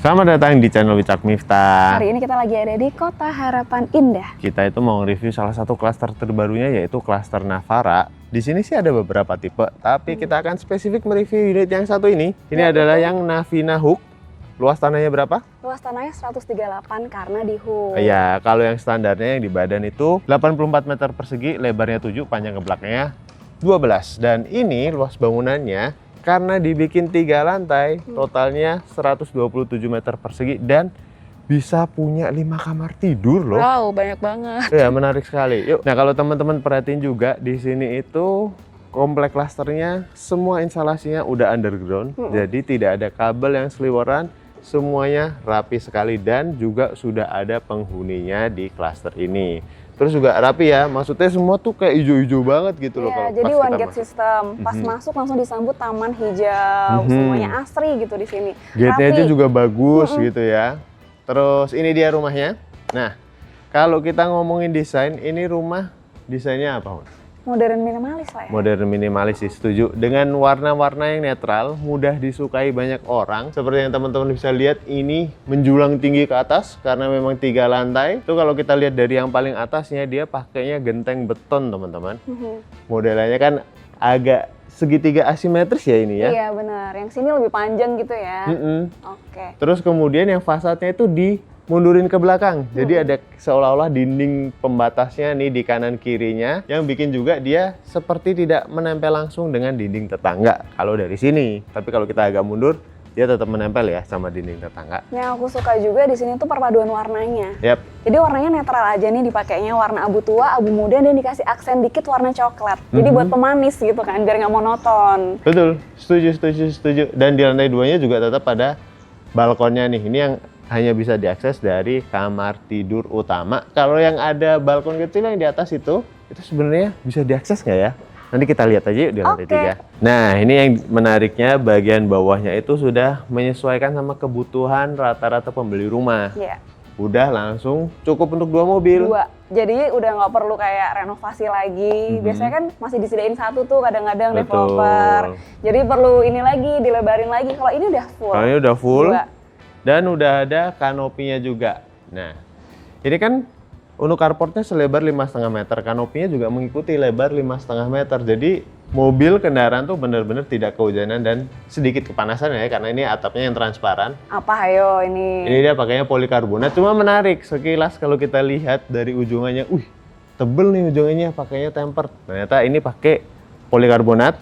Selamat datang di channel Wicak Miftah. Hari ini kita lagi ada di Kota Harapan Indah. Kita itu mau review salah satu klaster terbarunya, yaitu klaster Navara. Di sini sih ada beberapa tipe, tapi kita akan spesifik mereview unit yang satu ini. Ini adalah yang Navina Hook. Luas tanahnya berapa? Luas tanahnya 138 karena di hook. Iya, kalau yang standarnya yang di badan itu 84 meter persegi, lebarnya 7, panjang ke belakangnya 12. Dan ini luas bangunannya karena dibikin 3 lantai, totalnya 127 meter persegi dan bisa punya 5 kamar tidur loh. Wow, banyak banget. Ya, menarik sekali. Yuk. Nah, kalau teman-teman perhatiin juga di sini itu komplek klasternya semua instalasinya udah underground. Jadi tidak ada kabel yang seliweran, semuanya rapi sekali dan juga sudah ada penghuninya di klaster ini. Terus juga rapi ya, maksudnya semua tuh kayak hijau-hijau banget gitu loh. Iya, jadi one gate system. Pas masuk langsung disambut taman hijau, semuanya asri gitu di sini. Gate-nya aja juga bagus gitu ya. Terus ini dia rumahnya. Nah, kalau kita ngomongin desain, ini rumah desainnya apa, Mas? Modern minimalis lah ya. Modern minimalis sih, setuju. Dengan warna-warna yang netral, mudah disukai banyak orang. Seperti yang teman-teman bisa lihat, ini menjulang tinggi ke atas karena memang 3 lantai. Itu kalau kita lihat dari yang paling atasnya, dia pakainya genteng beton, teman-teman. Modelnya kan agak segitiga asimetris ya ini ya. Iya benar, yang sini lebih panjang gitu ya. Oke. Terus kemudian yang fasadnya itu dimundurin ke belakang. Jadi ada seolah-olah dinding pembatasnya nih di kanan kirinya yang bikin juga dia seperti tidak menempel langsung dengan dinding tetangga kalau dari sini. Tapi kalau kita agak mundur, dia tetap menempel ya sama dinding tetangga. Yang aku suka juga di sini tuh perpaduan warnanya. Yap. Jadi warnanya netral aja nih, dipakainya warna abu tua, abu muda, dan dikasih aksen dikit warna coklat. Jadi buat pemanis gitu kan, biar nggak monoton. Betul, setuju. Dan di lantai 2-nya juga tetap ada balkonnya nih. Ini yang hanya bisa diakses dari kamar tidur utama. Kalau yang ada balkon kecil yang di atas itu sebenarnya bisa diakses nggak ya? Nanti kita lihat aja yuk di lantai 3. Nah, ini yang menariknya bagian bawahnya itu sudah menyesuaikan sama kebutuhan rata-rata pembeli rumah. Iya. Udah langsung cukup untuk 2 mobil. 2. Jadi udah nggak perlu kayak renovasi lagi. Biasanya kan masih disediain 1 tuh kadang-kadang developer. Jadi perlu ini lagi, dilebarin lagi. Kalau ini udah full. Kalau ini udah full. 2. Dan udah ada kanopinya juga. Nah, ini kan untuk carportnya selebar 5,5 meter, kanopinya juga mengikuti lebar 5,5 meter. Jadi mobil kendaraan tuh benar-benar tidak kehujanan dan sedikit kepanasan ya, karena ini atapnya yang transparan. Apa ayo ini? Ini dia pakainya polikarbonat, cuma menarik sekilas kalau kita lihat dari ujungannya, tebel nih ujungnya, pakainya tempered. Ternyata ini pakai polikarbonat,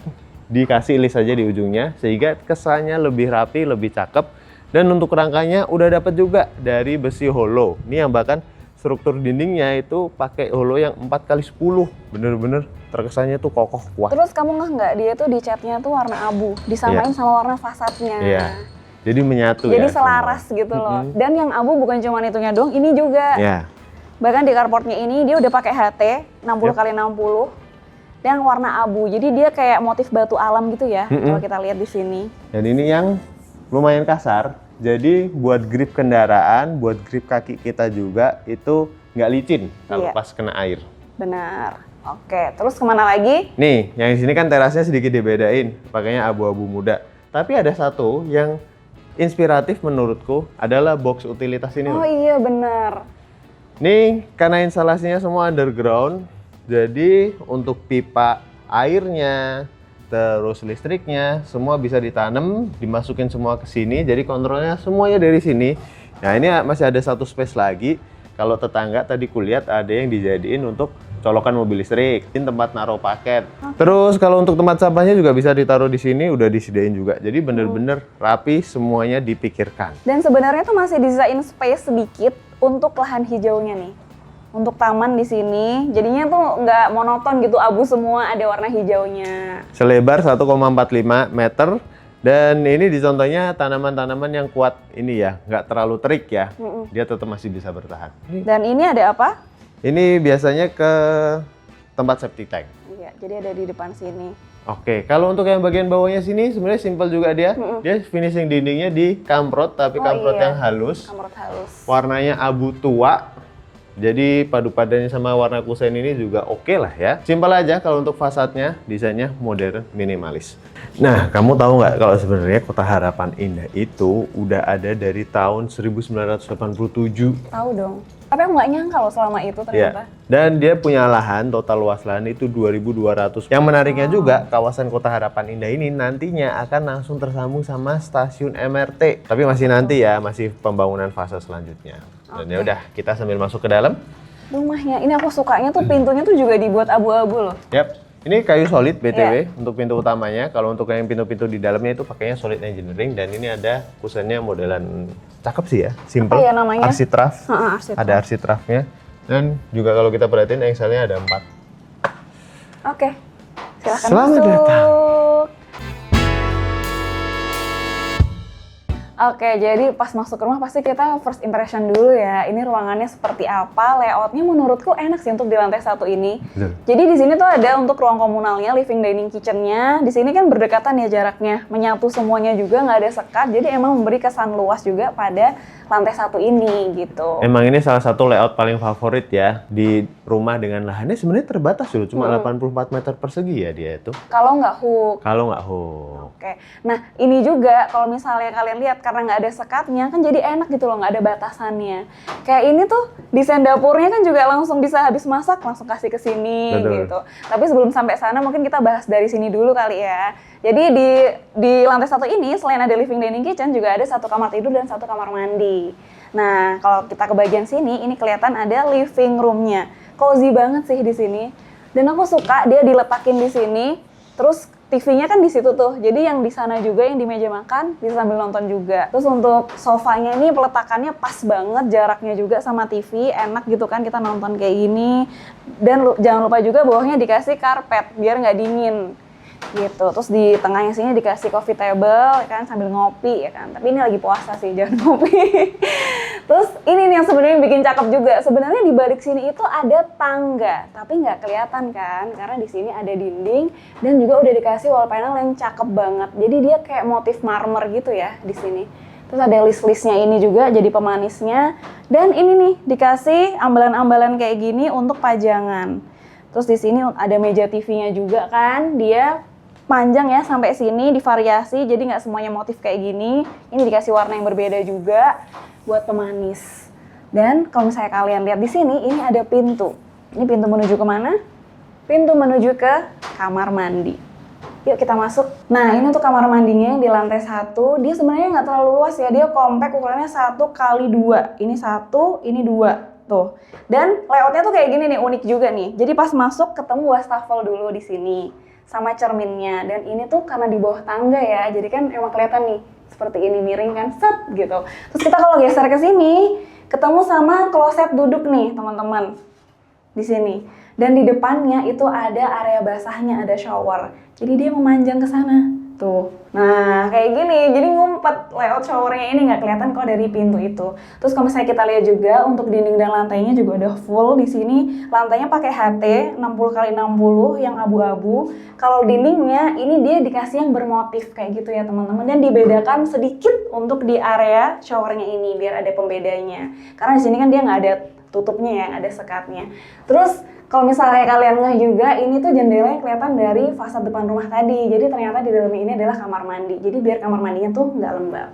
dikasih list aja di ujungnya, sehingga kesannya lebih rapi, lebih cakep. Dan untuk rangkanya udah dapat juga dari besi hollow. Ini yang bahkan struktur dindingnya itu pakai hollow yang 4x10. Bener-bener terkesannya tuh kokoh kuat. Terus kamu nggak dia tuh di catnya tuh warna abu, disamain sama warna fasadnya. Iya. Jadi menyatu ya. Jadi selaras gitu loh. Dan yang abu bukan cuma itunya doang, ini juga. Iya. Bahkan di carportnya ini dia udah pakai HT 60x60 dan warna abu. Jadi dia kayak motif batu alam gitu ya. Kalau kita lihat di sini. Dan ini yang lumayan kasar. Jadi buat grip kendaraan, buat grip kaki kita juga itu nggak licin kalau pas kena air. Benar. Oke, terus kemana lagi? Nih, yang di sini kan terasnya sedikit dibedain, pakainya abu-abu muda. Tapi ada satu yang inspiratif menurutku adalah box utilitas ini. Oh iya benar. Nih, karena instalasinya semua underground, jadi untuk pipa airnya, terus listriknya, semua bisa ditanam, dimasukin semua ke sini, jadi kontrolnya semuanya dari sini. Nah, ini masih ada satu space lagi. Kalau tetangga tadi kulihat ada yang dijadiin untuk colokan mobil listrik, ini tempat naruh paket. Terus kalau untuk tempat sampahnya juga bisa ditaruh di sini, udah disediain juga. Jadi bener-bener rapi, semuanya dipikirkan. Dan sebenarnya tuh masih disediain space sedikit untuk lahan hijaunya nih. Untuk taman di sini, jadinya tuh nggak monoton gitu, abu semua, ada warna hijaunya. Selebar 1,45 meter, dan ini dicontohnya tanaman-tanaman yang kuat ini ya, nggak terlalu terik ya, dia tetap masih bisa bertahan. Dan ini ada apa? Ini biasanya ke tempat septic tank. Iya, jadi ada di depan sini. Oke, kalau untuk yang bagian bawahnya sini sebenarnya simpel juga dia. Dia finishing dindingnya di kamprot, tapi kamprot yang halus. Kamprot halus. Warnanya abu tua. Jadi padu padannya sama warna kusen ini juga oke lah ya. Simpel aja kalau untuk fasadnya, desainnya modern, minimalis. Nah, kamu tahu nggak kalau sebenarnya Kota Harapan Indah itu udah ada dari tahun 1987. Tahu dong. Tapi aku nggak nyangka loh selama itu ternyata. Ya. Dan dia punya lahan, total luas lahan itu 2.200. Yang menariknya juga, kawasan Kota Harapan Indah ini nantinya akan langsung tersambung sama stasiun MRT. Tapi masih nanti ya, masih pembangunan fase selanjutnya. Dan ya udah, kita sambil masuk ke dalam. Rumahnya, ini aku sukanya tuh pintunya tuh juga dibuat abu-abu loh. Yap. Ini kayu solid BTW untuk pintu utamanya. Kalau untuk yang pintu-pintu di dalamnya itu pakainya solid engineering, dan ini ada kusennya modelan cakep sih ya, simple. Apa ya namanya? Architrave. Architrave. Ada architrave-nya. Dan juga kalau kita perhatiin engselnya ada 4. Oke. Silahkan Selamat masuk. datang. Oke, jadi pas masuk rumah pasti kita first impression dulu ya. Ini ruangannya seperti apa? Layoutnya menurutku enak sih untuk di lantai 1 ini. Betul. Jadi di sini tuh ada untuk ruang komunalnya, living dining kitchen-nya. Di sini kan berdekatan ya jaraknya, menyatu semuanya juga, nggak ada sekat. Jadi emang memberi kesan luas juga pada lantai 1 ini gitu. Emang ini salah satu layout paling favorit ya di rumah dengan lahannya sebenarnya terbatas dulu, cuma 84 meter persegi ya dia itu. Kalau nggak hook. Kalau nggak hook. Oke, nah ini juga kalau misalnya kalian lihat karena nggak ada sekatnya kan jadi enak gitu loh, nggak ada batasannya. Kayak ini tuh desain dapurnya kan juga langsung bisa habis masak langsung kasih ke sini. Betul. Gitu. Tapi sebelum sampai sana mungkin kita bahas dari sini dulu kali ya. Jadi di lantai 1 ini selain ada living dining kitchen juga ada 1 kamar tidur dan 1 kamar mandi. Nah kalau kita ke bagian sini ini kelihatan ada living roomnya. Cozy banget sih di sini. Dan aku suka dia diletakin di sini. Terus TV-nya kan di situ tuh, jadi yang di sana juga yang di meja makan bisa sambil nonton juga. Terus untuk sofanya ini peletakannya pas banget, jaraknya juga sama TV, enak gitu kan kita nonton kayak gini. Dan jangan lupa juga bawahnya dikasih karpet biar nggak dingin gitu. Terus di tengahnya sini dikasih coffee table ya kan sambil ngopi ya kan. Tapi ini lagi puasa sih, jangan ngopi. Terus ini nih yang sebenarnya bikin cakep juga. Sebenarnya di balik sini itu ada tangga, tapi nggak kelihatan kan karena di sini ada dinding dan juga udah dikasih wall panel yang cakep banget. Jadi dia kayak motif marmer gitu ya di sini. Terus ada list-listnya ini juga jadi pemanisnya. Dan ini nih dikasih ambalan-ambalan kayak gini untuk pajangan. Terus di sini ada meja TV-nya juga kan, dia panjang ya sampai sini divariasi, jadi nggak semuanya motif kayak gini. Ini dikasih warna yang berbeda juga buat pemanis. Dan kalau misalnya kalian lihat di sini, ini ada pintu. Ini pintu menuju kemana? Pintu menuju ke kamar mandi. Yuk kita masuk. Nah ini untuk kamar mandinya yang di lantai 1, dia sebenarnya nggak terlalu luas ya, dia compact ukurannya 1x2. Ini 1, ini 2. Tuh. Dan layoutnya tuh kayak gini nih, unik juga nih. Jadi pas masuk ketemu wastafel dulu di sini sama cerminnya. Dan ini tuh karena di bawah tangga ya, jadi kan emang kelihatan nih seperti ini miring kan, set gitu. Terus kita kalau geser ke sini, ketemu sama kloset duduk nih teman-teman di sini. Dan di depannya itu ada area basahnya, ada shower. Jadi dia memanjang ke sana. Tuh. Nah, kayak gini. Jadi ngumpet layout showernya ini nggak kelihatan kok dari pintu itu. Terus kalau misalnya kita lihat juga untuk dinding dan lantainya juga udah full di sini. Lantainya pakai HT 60x60 yang abu-abu. Kalau dindingnya ini dia dikasih yang bermotif kayak gitu ya teman-teman. Dan dibedakan sedikit untuk di area showernya ini biar ada pembedanya. Karena di sini kan dia nggak ada tutupnya ya, ada sekatnya. Terus kalau misalnya kalian ngeh juga, ini tuh jendela yang kelihatan dari fasad depan rumah tadi. Jadi ternyata di dalamnya ini adalah kamar mandi. Jadi biar kamar mandinya tuh nggak lembab.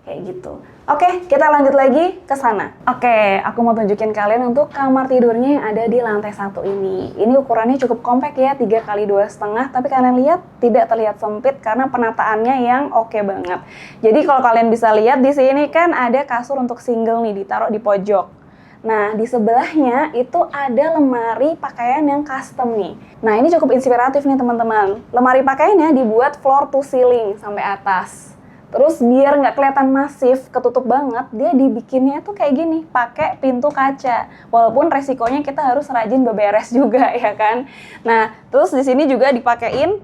Kayak gitu. Oke, kita lanjut lagi ke sana. Oke, aku mau tunjukin kalian untuk kamar tidurnya yang ada di lantai 1 ini. Ini ukurannya cukup kompak ya, 3x2,5. Tapi kalian lihat, tidak terlihat sempit karena penataannya yang oke banget. Jadi kalau kalian bisa lihat, di sini kan ada kasur untuk single nih, ditaruh di pojok. Nah, di sebelahnya itu ada lemari pakaian yang custom nih. Nah, ini cukup inspiratif nih teman-teman. Lemari pakaiannya dibuat floor to ceiling sampai atas. Terus biar nggak kelihatan masif, ketutup banget, dia dibikinnya tuh kayak gini, pakai pintu kaca. Walaupun resikonya kita harus rajin beberes juga ya kan. Nah, terus di sini juga dipakein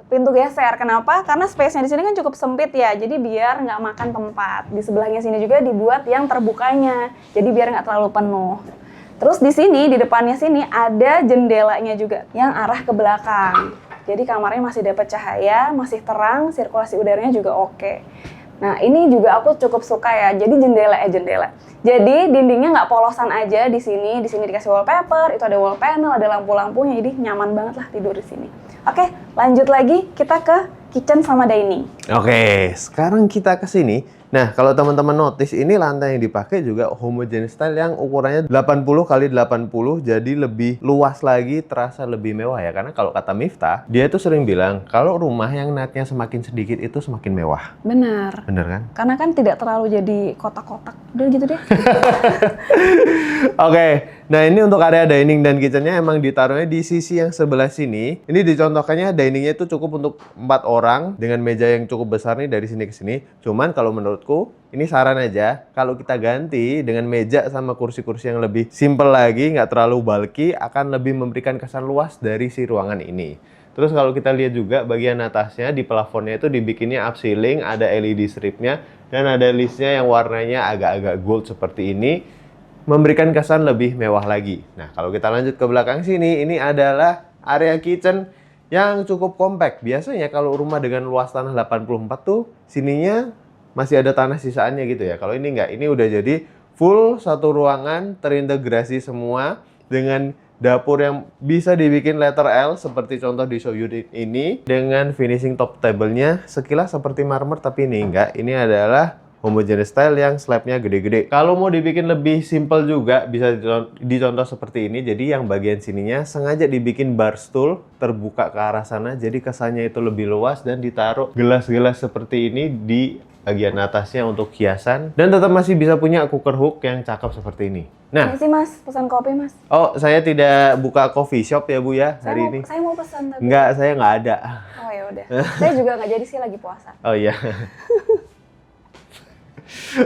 pintu geser. Kenapa? Karena space-nya di sini kan cukup sempit ya. Jadi biar nggak makan tempat. Di sebelahnya sini juga dibuat yang terbukanya. Jadi biar nggak terlalu penuh. Terus di sini, di depannya sini ada jendelanya juga yang arah ke belakang. Jadi kamarnya masih dapat cahaya, masih terang, sirkulasi udaranya juga oke. Nah, ini juga aku cukup suka ya. Jadi jendela. Jadi dindingnya nggak polosan aja di sini. Di sini dikasih wallpaper, itu ada wall panel, ada lampu-lampunya. Jadi nyaman banget lah tidur di sini. Oke, lanjut lagi kita ke kitchen sama dining. Oke, sekarang kita ke sini. Nah, kalau teman-teman notice, ini lantai yang dipakai juga homogeneous style yang ukurannya 80 kali 80, jadi lebih luas lagi, terasa lebih mewah ya. Karena kalau kata Miftah, dia tuh sering bilang, kalau rumah yang netnya semakin sedikit itu semakin mewah. Benar. Bener kan? Karena kan tidak terlalu jadi kotak-kotak. Udah gitu deh. Oke, nah ini untuk area dining dan kitchennya emang ditaruhnya di sisi yang sebelah sini. Ini dicontohkannya diningnya itu cukup untuk 4 orang dengan meja yang cukup besar nih dari sini ke sini. Cuman kalau menurutku, ini saran aja, kalau kita ganti dengan meja sama kursi-kursi yang lebih simple lagi, nggak terlalu bulky, akan lebih memberikan kesan luas dari si ruangan ini. Terus kalau kita lihat juga bagian atasnya di plafonnya itu dibikinnya upceiling, ada LED stripnya, dan ada listnya yang warnanya agak-agak gold seperti ini, memberikan kesan lebih mewah lagi. Nah, kalau kita lanjut ke belakang sini, ini adalah area kitchen yang cukup compact. Biasanya kalau rumah dengan luas tanah 84 tuh, sininya masih ada tanah sisaannya gitu ya. Kalau ini enggak, ini udah jadi full satu ruangan, terintegrasi semua dengan dapur yang bisa dibikin letter L seperti contoh di show unit ini, dengan finishing top table-nya sekilas seperti marmer, tapi ini enggak. Ini adalah homogeneous style yang slabnya gede-gede. Kalau mau dibikin lebih simple juga bisa dicontoh seperti ini. Jadi yang bagian sininya sengaja dibikin bar stool terbuka ke arah sana, jadi kesannya itu lebih luas, dan ditaruh gelas-gelas seperti ini di bagian atasnya untuk hiasan, dan tetap masih bisa punya cooker hook yang cakep seperti ini. Nah, Ini sih mas, pesan kopi mas. oh saya tidak buka coffee shop ya Bu ya hari ini. Saya mau pesan tapi. Enggak, saya nggak ada. Oh ya udah. Saya juga nggak jadi sih, lagi puasa. Oh iya.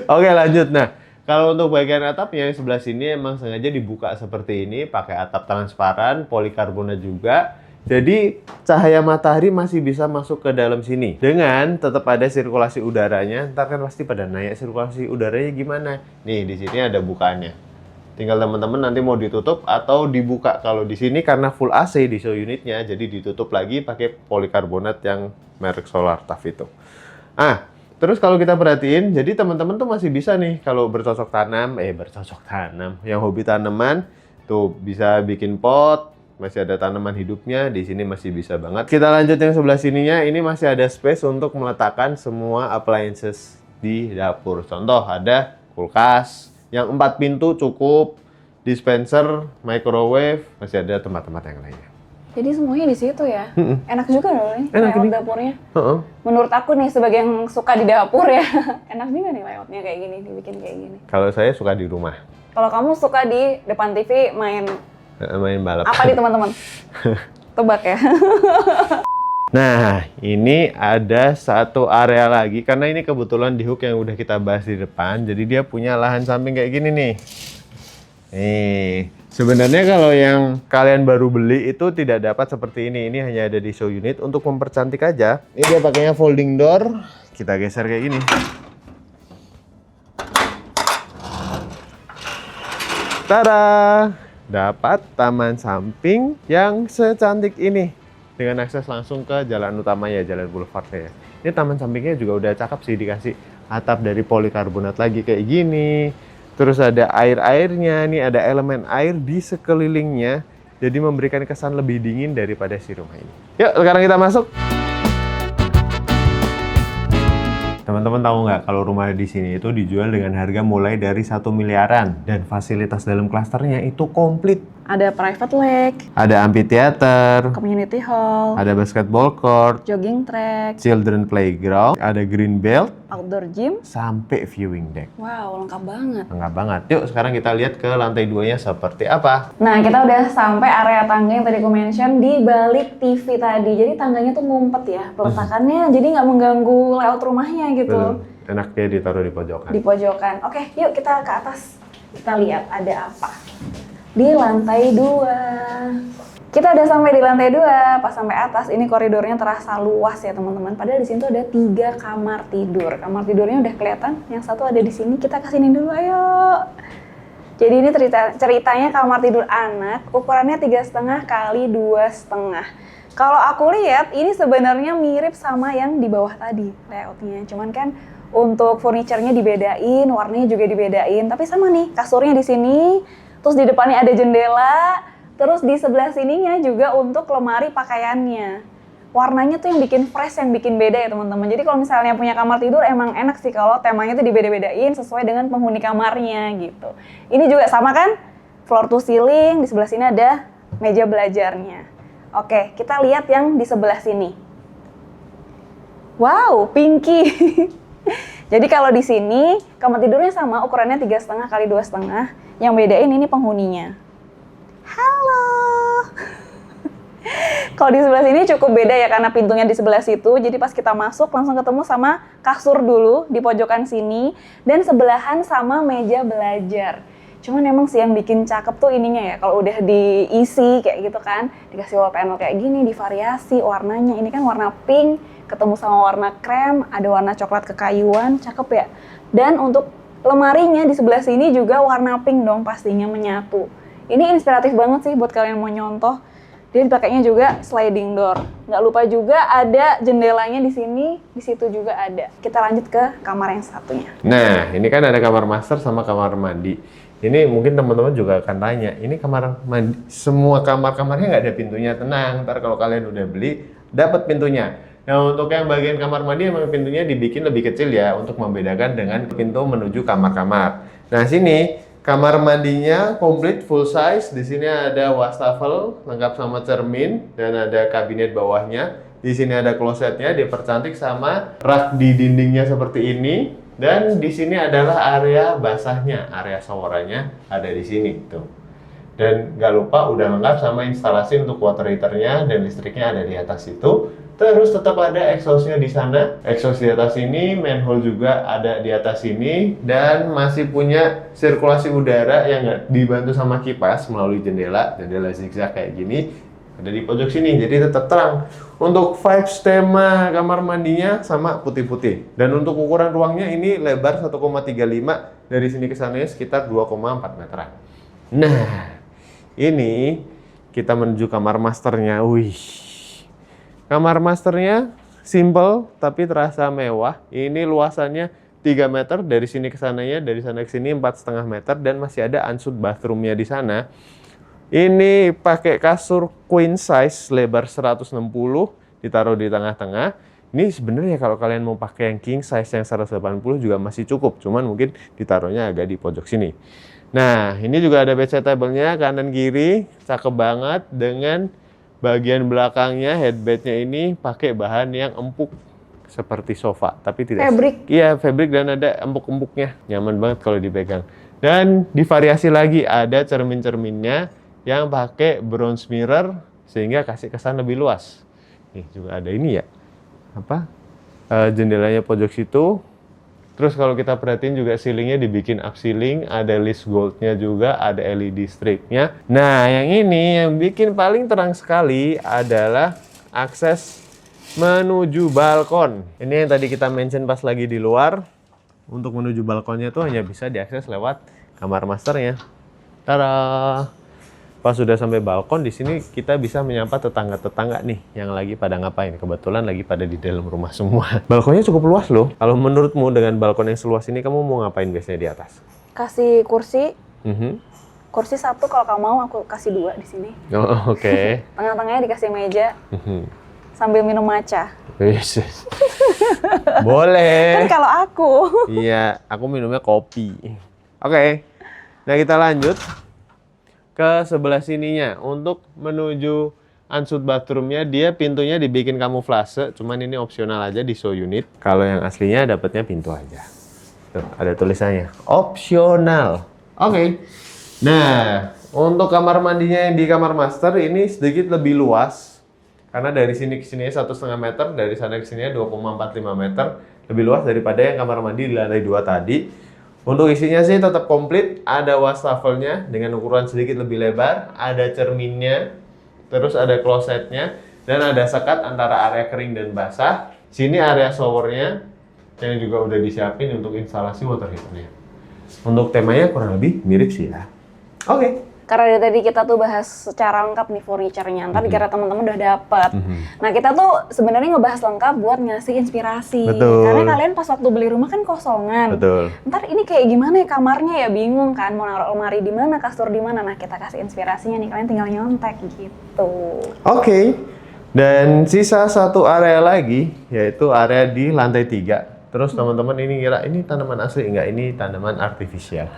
Oke lanjut. Nah, kalau untuk bagian atapnya yang sebelah sini emang sengaja dibuka seperti ini, pakai atap transparan, polikarbonat juga. Jadi cahaya matahari masih bisa masuk ke dalam sini dengan tetap ada sirkulasi udaranya. Ntar kan pasti pada nanya sirkulasi udaranya gimana. Nih di sini ada bukaannya. Tinggal teman-teman nanti mau ditutup atau dibuka. Kalau di sini karena full AC di show unitnya, jadi ditutup lagi pakai polikarbonat yang merek Solar Taf itu. Terus kalau kita perhatiin, jadi teman-teman tuh masih bisa nih kalau bercocok tanam, yang hobi tanaman tuh bisa bikin pot. Masih ada tanaman hidupnya, di sini masih bisa banget. Kita lanjut yang sebelah sininya, ini masih ada space untuk meletakkan semua appliances di dapur. Contoh ada kulkas, yang 4 pintu cukup, dispenser, microwave, masih ada tempat-tempat yang lainnya. Jadi semuanya di situ ya. Enak juga loh ini Enak layout ini. dapurnya. Menurut aku nih sebagai yang suka di dapur ya, enak juga nih layoutnya kayak gini, dibikin kayak gini. Kalau saya suka di rumah. Kalau kamu suka di depan TV main Main balap. apa nih teman-teman? Tebak ya. Nah, ini ada satu area lagi, karena ini kebetulan di hook yang udah kita bahas di depan, jadi dia punya lahan samping kayak gini nih. Nih, sebenarnya kalau yang kalian baru beli itu tidak dapat seperti ini hanya ada di show unit. Untuk mempercantik aja, ini dia pakainya folding door, kita geser kayak gini. Tada! Dapat taman samping yang secantik ini dengan akses langsung ke jalan utamanya, jalan boulevardnya ya. Ini taman sampingnya juga udah cakep sih, dikasih atap dari polikarbonat lagi kayak gini. Terus ada air-airnya, nih ada elemen air di sekelilingnya, jadi memberikan kesan lebih dingin daripada si rumah ini. Yuk, sekarang kita masuk. Teman-teman tahu nggak kalau rumah di sini itu dijual dengan harga mulai dari 1 miliaran dan fasilitas dalam klasternya itu komplit. Ada private lake, Ada amphitheater, community hall, ada basketball court, jogging track, children playground, ada green belt, outdoor gym. sampai viewing deck. Wow, lengkap banget. Lengkap banget. Yuk sekarang kita lihat ke lantai 2-nya seperti apa. Nah, kita udah sampai area tangga yang tadi aku mention di balik TV tadi. Jadi tangganya tuh ngumpet ya peletakannya, jadi nggak mengganggu layout rumahnya gitu. Betul. Enaknya ditaruh di pojokan. Di pojokan. Oke, yuk kita ke atas. Kita lihat ada apa. Di lantai 2. Kita udah sampai di lantai 2. Pas sampai atas, ini koridornya terasa luas ya teman-teman. Padahal di sini tuh ada 3 kamar tidur. Kamar tidurnya udah kelihatan. Yang satu ada di sini. Kita kesini dulu, ayo. Jadi ini ceritanya kamar tidur anak. Ukurannya 3,5 kali 2,5. Kalau aku lihat, ini sebenarnya mirip sama yang di bawah tadi layoutnya. Cuman kan Untuk furniture-nya dibedain, warnanya juga dibedain. Tapi sama nih, kasurnya di sini, terus di depannya ada jendela, terus di sebelah sininya juga untuk lemari pakaiannya. Warnanya tuh yang bikin fresh, yang bikin beda ya teman-teman. Jadi kalau misalnya punya kamar tidur emang enak sih kalau temanya tuh dibeda-bedain sesuai dengan penghuni kamarnya gitu. Ini juga sama kan? Floor to ceiling, di sebelah sini ada meja belajarnya. Oke, kita lihat yang di sebelah sini. Wow, pinky. Jadi kalau di sini kamar tidurnya sama, ukurannya 3,5 kali 2,5. Yang bedain ini penghuninya. Halo. Kalau di sebelah sini cukup beda ya karena pintunya di sebelah situ. Jadi pas kita masuk langsung ketemu sama kasur dulu di pojokan sini dan sebelahan sama meja belajar. Cuman emang sih yang bikin cakep tuh ininya ya, kalau udah diisi kayak gitu kan, dikasih wall panel kayak gini, divariasi warnanya. Ini kan warna pink, ketemu sama warna krem, ada warna coklat kekayuan, cakep ya. Dan untuk lemarinya di sebelah sini juga warna pink dong pastinya menyatu. Ini inspiratif banget sih buat kalian mau nyontoh. Dia dipakainya juga sliding door. Nggak lupa juga ada jendelanya di sini, di situ juga ada. Kita lanjut ke kamar yang satunya. Nah, ini kan ada kamar master sama kamar mandi. Ini mungkin teman-teman juga akan tanya, ini kamar mandi, semua kamar-kamarnya nggak ada pintunya, tenang. Ntar kalau kalian udah beli, dapat pintunya. Nah, untuk yang bagian kamar mandi, emang pintunya dibikin lebih kecil ya, untuk membedakan dengan pintu menuju kamar-kamar. Nah, sini kamar mandinya komplit full size. Di sini ada wastafel lengkap sama cermin dan ada kabinet bawahnya. Di sini ada klosetnya, dipercantik sama rak di dindingnya seperti ini. Dan di sini adalah area basahnya, area showernya ada di sini tuh. Dan nggak lupa udah lengkap sama instalasi untuk water heaternya dan listriknya ada di atas itu. Terus tetap ada exhaustnya di sana. Exhaust di atas ini, manhole juga ada di atas ini, dan masih punya sirkulasi udara yang nggak dibantu sama kipas melalui jendela zigzag kayak gini. Ada di pojok sini, jadi tetap terang. Untuk vibes tema kamar mandinya sama putih-putih. Dan untuk ukuran ruangnya ini lebar 1,35, dari sini ke sana sekitar 2,4 meteran. Nah, ini kita menuju kamar masternya. Wih, kamar masternya simple tapi terasa mewah. Ini luasannya 3 meter, dari sini ke sananya, dari sana ke sini 4,5 meter, dan masih ada unsur bathroomnya di sana. Ini pakai kasur queen size lebar 160, ditaruh di tengah-tengah. Ini sebenarnya kalau kalian mau pakai yang king size yang 180 juga masih cukup, cuman mungkin ditaruhnya agak di pojok sini. Nah, ini juga ada bedside table-nya kanan kiri, cakep banget, dengan bagian belakangnya headbed-nya ini pakai bahan yang empuk seperti sofa, tapi tidak Fabric. Iya, fabric, dan ada empuk-empuknya. Nyaman banget kalau dipegang. Dan divariasi lagi, ada cermin-cerminnya yang pakai bronze mirror sehingga kasih kesan lebih luas. Nih juga ada ini ya, jendelanya pojok situ. Terus kalau kita perhatiin juga ceilingnya dibikin up ceiling, ada list goldnya juga, ada LED stripnya. Nah, yang ini yang bikin paling terang sekali adalah akses menuju balkon. Ini yang tadi kita mention pas lagi di luar. Untuk menuju balkonnya tuh hanya bisa diakses lewat kamar masternya. Tada! Pas sudah sampai balkon, di sini kita bisa menyapa tetangga-tetangga nih yang lagi pada ngapain. Kebetulan lagi pada di dalam rumah semua. Balkonnya cukup luas loh. Kalau menurutmu dengan balkon yang seluas ini, kamu mau ngapain biasanya di atas? Kasih kursi. Kursi 1, kalau kamu mau aku kasih 2 di sini. Oh, oke. Tengah-tengahnya dikasih meja. Sambil minum matcha. Yes. Boleh. Kan kalau aku. Iya, aku minumnya kopi. Oke. Nah, kita lanjut ke sebelah sininya. Untuk menuju unsur bathroomnya, dia pintunya dibikin kamuflase, cuman ini opsional aja di show unit. Kalau yang aslinya dapatnya pintu aja. Tuh, ada tulisannya opsional. Oke. Nah, untuk kamar mandinya yang di kamar master ini sedikit lebih luas, karena dari sini ke sini 1,5 meter, dari sana ke sini 2,45 meter, lebih luas daripada yang kamar mandi di lantai 2 tadi. Untuk isinya sih tetap komplit, ada wastafelnya dengan ukuran sedikit lebih lebar, ada cerminnya, terus ada klosetnya, dan ada sekat antara area kering dan basah. Sini area showernya yang juga udah disiapin untuk instalasi water heaternya. Untuk temanya kurang lebih mirip sih ya. Oke. Karena dari tadi kita tuh bahas secara lengkap nih furniture-nya, ntar dikira teman-teman udah dapet. Nah kita tuh sebenarnya ngebahas lengkap buat ngasih inspirasi. Betul. Karena kalian pas waktu beli rumah kan kosongan. Betul. Ntar ini kayak gimana ya kamarnya ya, bingung kan mau naruh lemari di mana, kasur di mana. Nah kita kasih inspirasinya nih, kalian tinggal nyontek gitu. Oke. Dan sisa satu area lagi, yaitu area di lantai 3. Terus teman-teman ini kira ini tanaman asli enggak? Ini tanaman artifisial.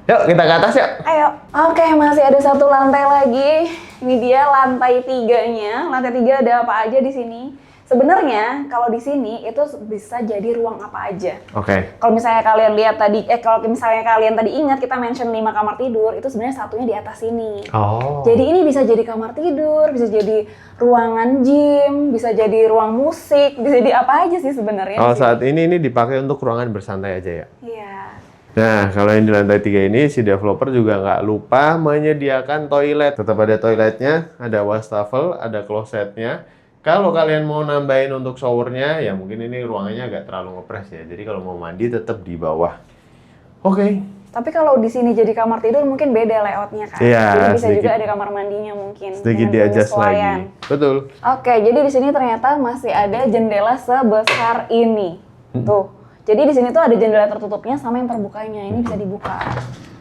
Yuk kita ke atas yuk. Ayo, oke masih ada satu lantai lagi. Ini dia lantai 3-nya. Lantai 3 ada apa aja di sini? Sebenarnya kalau di sini itu bisa jadi ruang apa aja. Oke. Kalau misalnya kalian lihat tadi, kalau misalnya kalian tadi ingat kita mention 5 kamar tidur, itu sebenarnya satunya di atas sini. Oh. Jadi ini bisa jadi kamar tidur, bisa jadi ruangan gym, bisa jadi ruang musik, bisa jadi apa aja sih sebenarnya. Oh, saat ini dipakai untuk ruangan bersantai aja ya? Iya. Nah, kalau yang di lantai 3 ini, si developer juga nggak lupa menyediakan toilet. Tetap ada toiletnya, ada wastafel, ada klosetnya. Kalau kalian mau nambahin untuk showernya, ya mungkin ini ruangannya agak terlalu ngepres ya. Jadi kalau mau mandi tetap di bawah. Oke. Tapi kalau di sini jadi kamar tidur mungkin beda layoutnya kan. Iya, Jadi bisa sedikit. juga ada kamar mandinya mungkin. Sedikit dengan di-adjust penyesuaian. lagi. Betul. Oke, jadi di sini ternyata masih ada jendela sebesar ini. Tuh. Jadi di sini tuh ada jendela tertutupnya sama yang terbukanya. Ini bisa dibuka.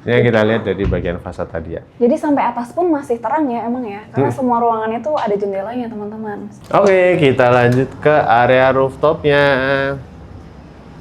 Ini yang kita lihat dari bagian fasad tadi ya. Jadi sampai atas pun masih terang ya emang ya. Karena semua ruangannya tuh ada jendelanya teman-teman. Oke, kita lanjut ke area rooftopnya.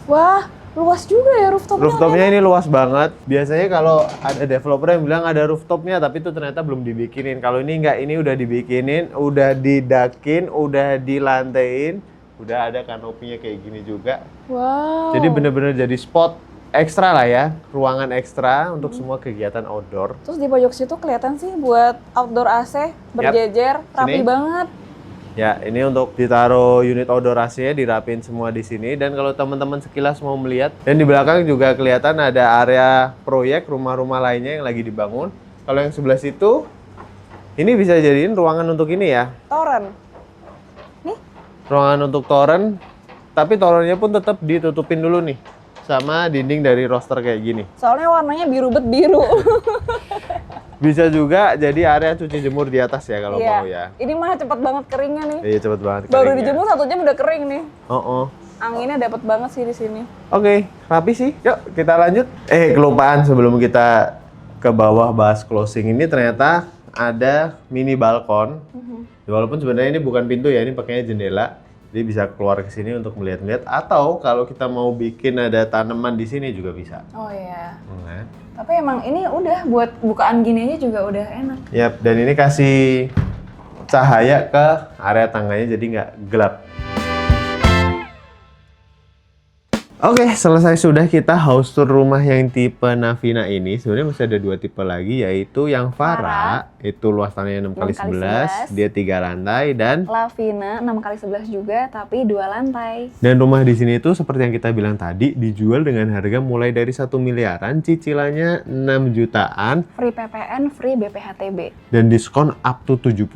Wah, luas juga ya rooftopnya. Rooftopnya ini luas banget. Biasanya kalau ada developer yang bilang ada rooftopnya, tapi itu ternyata belum dibikinin. Kalau ini enggak, ini udah dibikinin, udah didakin, udah dilantein, udah ada kanopinya kayak gini juga. Wow. Jadi bener-bener jadi spot ekstra lah ya, ruangan ekstra untuk semua kegiatan outdoor. Terus di pojok situ kelihatan sih buat outdoor AC berjejer, rapi Sini. banget. Ya, ini untuk ditaruh unit outdoor AC-nya, dirapin semua di sini. Dan kalau teman-teman sekilas mau melihat, dan di belakang juga kelihatan ada area proyek rumah-rumah lainnya yang lagi dibangun. Kalau yang sebelah situ, ini bisa jadiin ruangan untuk ini ya, Toren. Nih, ruangan untuk toren. Tapi torennya pun tetap ditutupin dulu nih, sama dinding dari roster kayak gini. soalnya warnanya biru bet biru. Bisa juga jadi area cuci jemur di atas ya kalau mau ya. Ini mah cepet banget keringnya nih. Iya cepet banget Baru keringnya. dijemur 1 jam udah kering nih. Oh. Anginnya dapet banget sih di sini. Oke, rapi sih. Yuk kita lanjut. Kelupaan sebelum kita ke bawah bahas closing ini ternyata ada mini balkon. Walaupun sebenarnya ini bukan pintu ya, ini pakainya jendela. Jadi bisa keluar ke sini untuk melihat-lihat. Atau kalau kita mau bikin ada tanaman di sini juga bisa. Oh iya. Nah. Tapi emang ini udah buat bukaan gini aja juga udah enak. Yap, dan ini kasih cahaya ke area tangganya jadi nggak gelap. Oke, selesai sudah kita house tour rumah yang tipe Navina ini. Sebenarnya masih ada 2 tipe lagi, yaitu yang Farah, itu luas tanahnya 6x11, 6x11. dia 3 lantai, dan Lavina 6x11 juga tapi 2 lantai. rumah di sini itu seperti yang kita bilang tadi, dijual dengan harga mulai dari 1 miliaran, cicilannya 6 jutaan, Free PPN, free BPHTB. dan diskon up to 70%.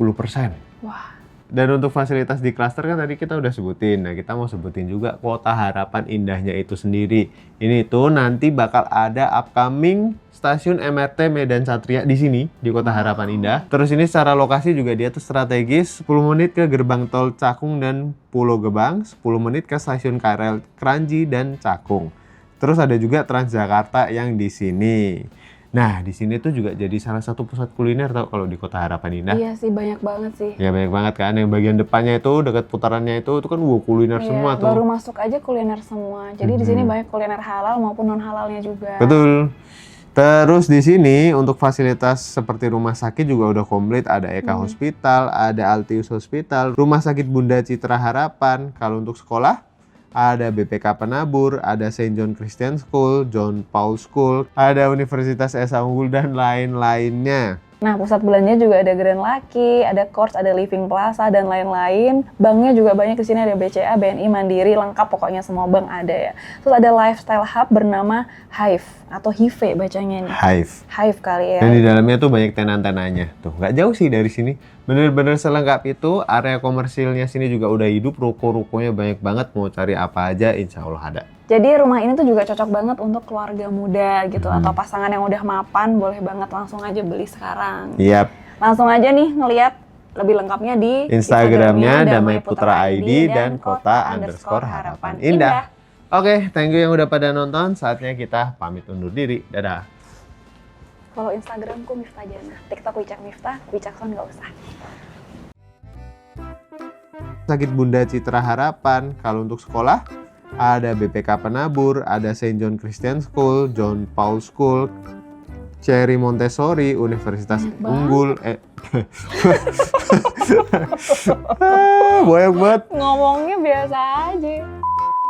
Wah. Dan untuk fasilitas di klaster kan tadi kita udah sebutin. Nah, kita mau sebutin juga Kota Harapan Indahnya itu sendiri. Ini tuh nanti bakal ada upcoming stasiun MRT Medan Satria di sini, di Kota Harapan Indah. Terus ini secara lokasi juga dia tuh strategis, 10 menit ke gerbang tol Cakung dan Pulau Gebang, 10 menit ke stasiun KRL Kranji dan Cakung. Terus ada juga Transjakarta yang di sini. Nah, di sini tuh juga jadi salah satu pusat kuliner tau kalau di Kota Harapan Indah. Iya sih, banyak banget sih. Ya banyak banget kan, yang bagian depannya itu dekat putarannya itu kan kuliner Iya, semua tuh. baru masuk aja kuliner semua. Jadi di sini banyak kuliner halal maupun non halalnya juga. Betul. Terus di sini untuk fasilitas seperti rumah sakit juga udah komplit, ada Eka Hospital, ada Altius Hospital, Rumah Sakit Bunda Citra Harapan. Kalau untuk sekolah ada BPK Penabur, ada Saint John Christian School, John Paul School, ada Universitas Esa Unggul dan lain-lainnya. Nah, pusat belanja juga ada Grand Lucky, ada Courts, ada Living Plaza, dan lain-lain. Banknya juga banyak di sini, ada BCA, BNI, Mandiri, lengkap pokoknya semua bank ada ya. Terus ada lifestyle hub bernama Hive, atau Hive bacanya nih. Hive. Hive kali ya. Dan di dalamnya tuh banyak tenan-tenannya. Tuh, nggak jauh sih dari sini. Bener-bener selengkap itu. Area komersilnya sini juga udah hidup. Ruko-rukonya banyak banget. Mau cari apa aja, insya Allah ada. Jadi rumah ini tuh juga cocok banget untuk keluarga muda gitu atau pasangan yang udah mapan, boleh banget langsung aja beli sekarang. Yap. Langsung aja nih ngelihat lebih lengkapnya di Instagramnya Damai Putra ID dan kota_harapan indah. Oke, thank you yang udah pada nonton. Saatnya kita pamit undur diri. Dadah. Follow Instagramku Miftah Jana, TikTok Wicak Miftah, Wicakson nggak usah. Sakit Bunda Citra Harapan. Kalau untuk sekolah, ada BPK Penabur, ada Saint John Christian School, John Paul School, Cherry Montessori, Universitas Unggul. Banyak banget. Ngomongnya biasa aja.